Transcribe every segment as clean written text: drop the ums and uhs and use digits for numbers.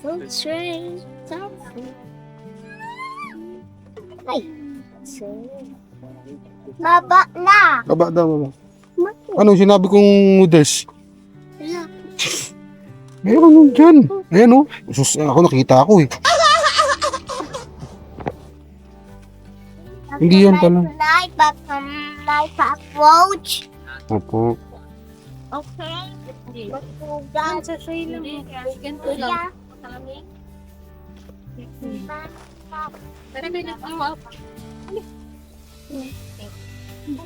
Train. Ay. Baba na. Baba daw. Ano sinabi kong noodles? Meron nun dyan. Ayan o. Ako nakita ako eh. Hindi yan pala. My cockroach. Opo. Okay. Yan sa tray lang. Ganito lang. Pero pinag-awap.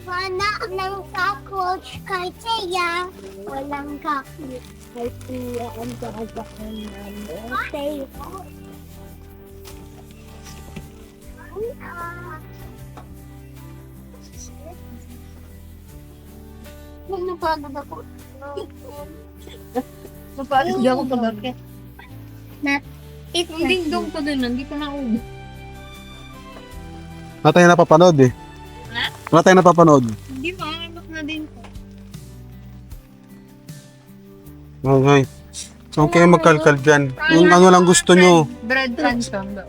Wala ng cockroach kay Teya. Walang cockroach kay Teya. Ang gagawin namin. Teya. Napagod ako. Napagod ako pag-akit. Yung dingdong ko dun, hindi ko na-ubo. Wala tayo napapanood eh. Ha? Wala tayo napapanood. Hindi, makangalok na din ko. Okay. So, kayo magkalkal dyan. Yung ano lang gusto nyo. Bread transform ba?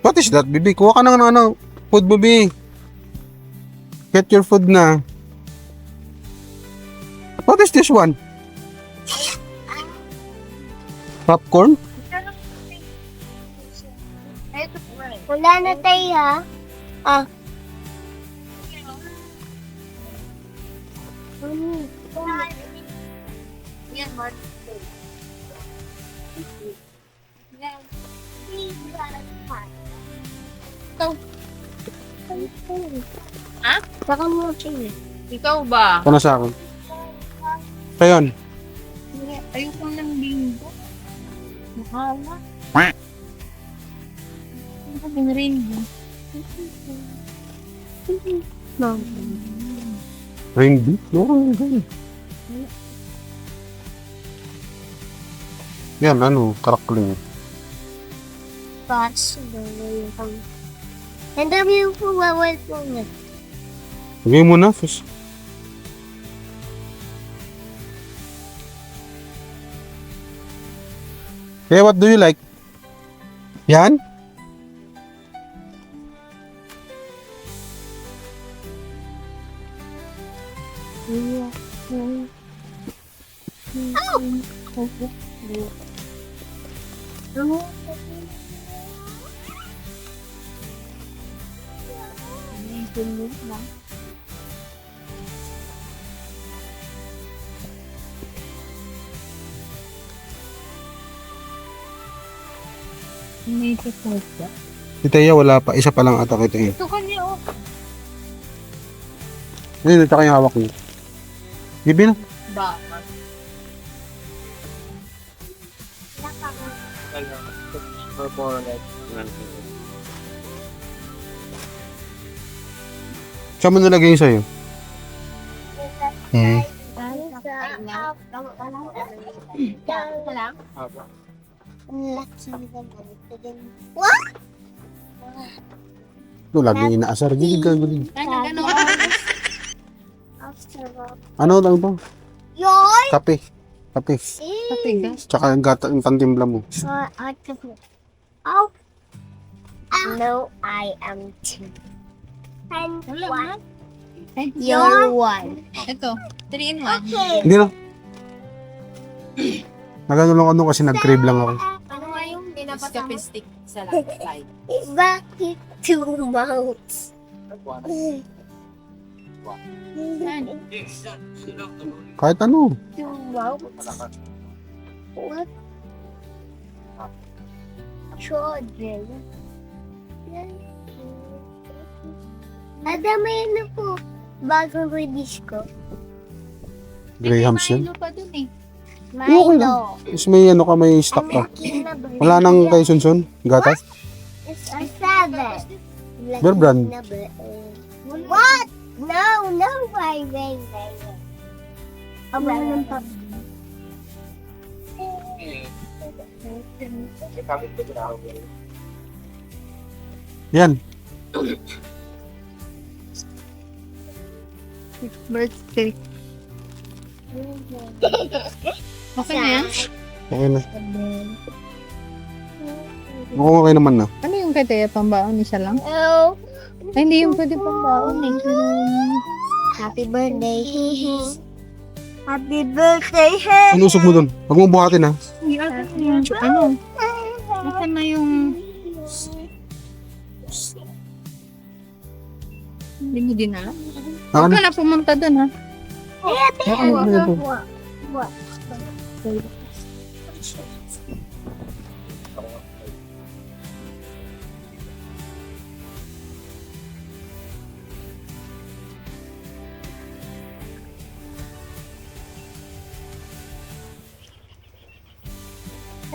What is that, bibi? Kuha ka ng ano, food, bibi. Get your food na. What is this one? Popcorn? Ito po. Wala na Teya. Yan, Mark. Yan. Ha? Saka mo siya. Ikaw ba? Ano sa akin? Kayon. Ayoko ng bingo. Mahala. Ano ka rainbow? Rain beef? No, yan, ano, karakling. Boss. And then you po wawal po nga. Lagay mo na, fish. Hey, what do you like? Yan? May support ba? Si Teya, wala pa. Isa pa lang ata kita eh. Ito kanya, oh. Ayun, ito kayong hawak niyo. Bibi na. Bakit? Saan mo nalagay yung sa'yo? What? Ito, laging inaasar. Gilig ka, gilig. Ano? Ano lang ito? Yoy! Kape. Kape. Patigas. Tsaka yung gata, yung pantimpla mo. Oh. No, I am two. And Wala one. na. You're one. Ito, 3 in 1. Okay. Hindi na. Nagano lang ano kasi nag-crave lang ako. Ano nga yung pinapatama? Stick sa side. Bakit two mouths? Kahit ano. Two mouths? What? Children. May ano po. Bagong release ko. Grahams yan. Milo pa dun eh. Okay lang. Milo. Tapos may ano ka, may stock ka. Wala nang kay Sunsun? Gatas? It's a seven. Bear brand. What? No, no, wait. Meron pa. Yan. Birthday. Okay na yan? Okay na. Okay naman na. Ano yung kay Tea pambaon? Isa lang? Oh, Ay, hindi yung pwede pambaon eh. happy birthday. Happy birthday. Anusog mo dun. Huwag mo buhatin ha. Ano? Nasaan na yung... Hindi mo din alam? Huwag Ano? ka na pumunta dun ha.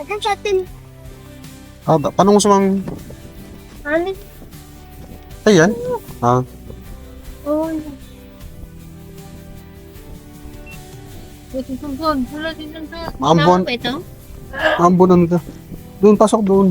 Akan sa atin. Paano mo sa mga... Ano? Ayan. Oh, Wala din lang sa... Maambon. Tama ba ito? Maambon na nito. Doon, pasok doon.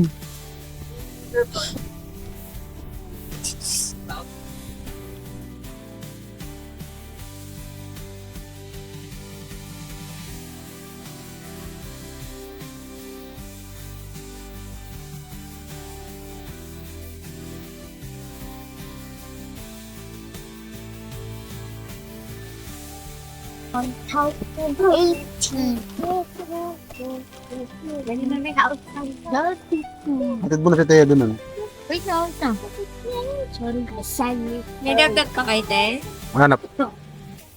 on top of 18. Ready na may house. Hatid mo na si Tea doon. Ano? Wait na, wait na. Sorry, sorry. May dagdag ka kay Te? Hanap.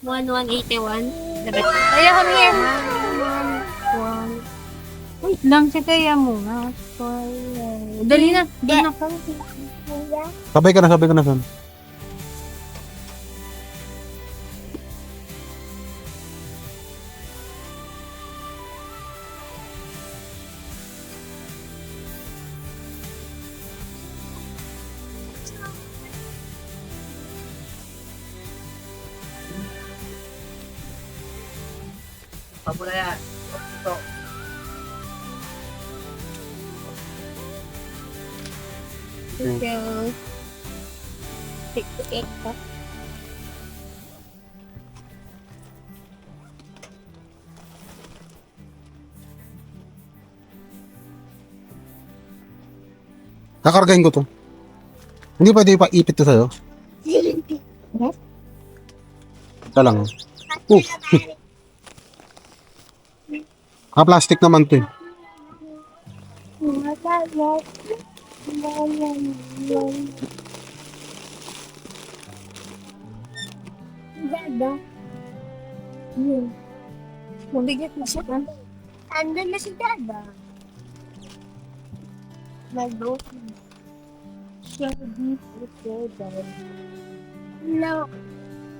1181. Kaya kami here. Wait lang, si Kaya muna. Dali na. Dali na kami. Sabay ka na, son. Pabula yan. Ito. So, 68 pa. Kakargahin ko to. Hindi pwede ipaipit to sa'yo. Ito lang. Plastic naman to eh. Dada. Mabigat na siya. Andun na si Dada. Mag-go. Siya dito. No.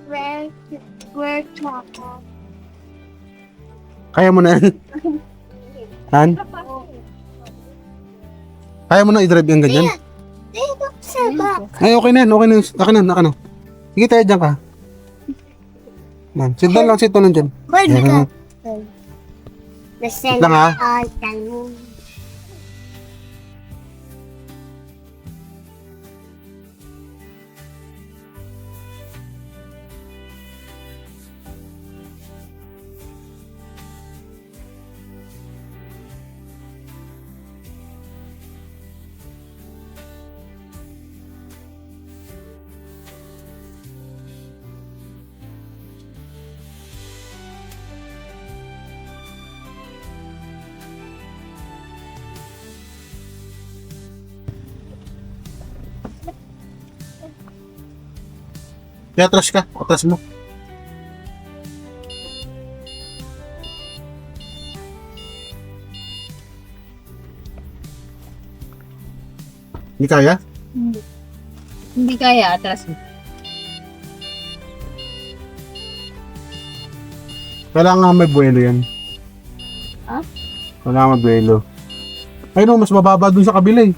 Where chocolate? Kaya mo na yan. Han? Kaya mo na i-drive yung ganyan? Dito sa back. Ay, okay na yan. Okay na yan. Naka na. Sige tayo dyan ka. Man, sit down lang. Sit down lang dyan. Hold Yan. ka. Listen. Lang, ha? Tanong. Kaya atras ka. Atras mo. Hindi kaya? Hindi kaya, atras mo. Kailangan may buwelo yan. Ha? Kailangan may buwelo. Ay no, mas mababa dun sa kabila eh.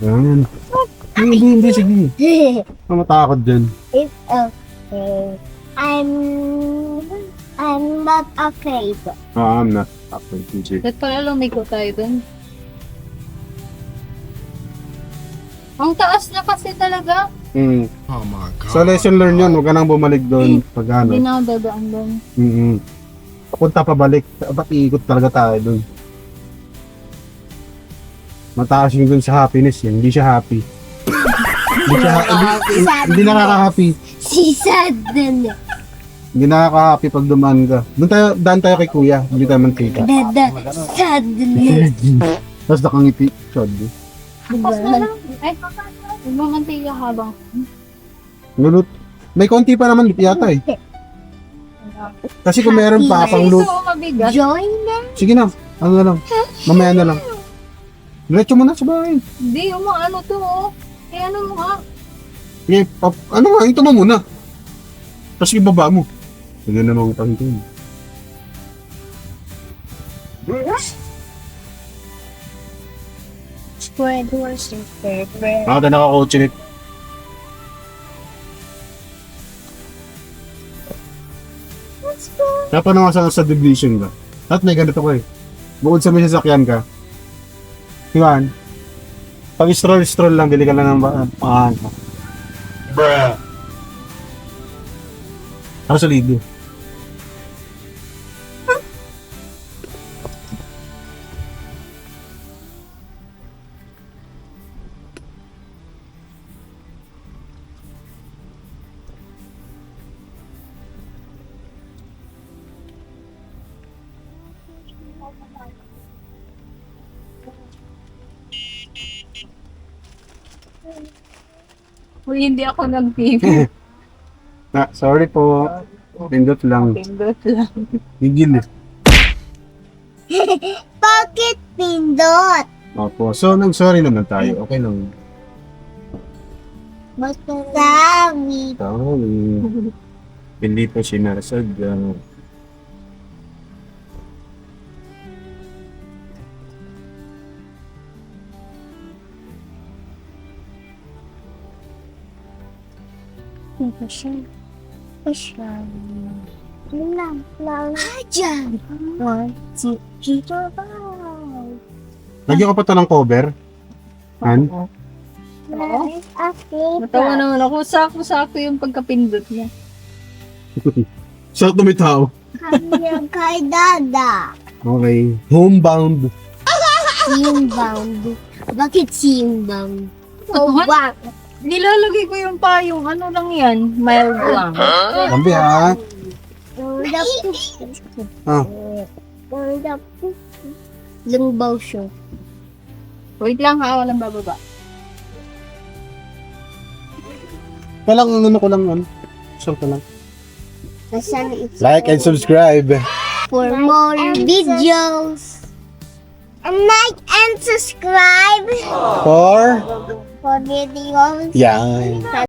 Yan. Hindi, sige. Matakot dyan. It's okay. I'm not afraid. I'm not afraid, TJ. Ba't pala lumiko tayo dun? Ang taas na kasi talaga. Oh my God. So lesson learned yun, huwag ka nang bumalik doon pag ano. Hindi na ako dadaan doon. Punta pabalik, dapat iikot talaga tayo doon. Mataas yung dun sa happiness yan, hindi siya happy. Hindi nakaka-happy. Si sad din. Hindi nakaka-happy pag dumaan ka. Daan tayo kay kuya, hindi tayo mantika. Sad din. Tapos nakangiti. Sorry. Tapos na lang. Ay, magmamantiga habang. Lulut. May konti pa naman yata eh. Kasi kung meron pa pang Ito loot. mabigat. Join them. Sige na, ano na lang. Mamaya na lang. Diretso mo na sa bahay. Hindi, ano to oh. Eh ano mo nga? Sige, ano nga, ito mo muna. Tapos ibaba mo. Sige na mga utang ito. Spread horse. Bakit na nakakotse nito? Let's go. Kaya naman sa subdivision ka. At may ganito ko eh. Bukod sa may sasakyan ka. Iwan. Pag stroll lang, bili ka lang ng pangahan ka. Bruh. Ako sa lido. Uy, hindi ako nag-TV. Sorry po. Pindot lang. Pindot lang. Gigil eh. Bakit pindot? Opo. So, nag-sorry naman tayo. Okay lang. Masasabi. Sorry. Hindi po sinasadya. Pasyan. Lang. Dyan. 1, 2, 3, 4, 5. Lagyan ko pa to ng cover. Han? Natawa naman ako. Sako-sako yung pagkapindot niya. Sakto may tao. Hanggang kay Dada. Okay. Homebound. Simbound. Bakit simbound? What? Wow. Nilalagay ko yung payong. Ano lang yan? Mild lang. Lambi ha. Ah. Lumbaw siya. Wait lang ha. Walang bababa. Palang ano ko lang ano. Sure ko lang. Nasaan ito? Like and subscribe. For more videos. And like and subscribe For for videos. yan.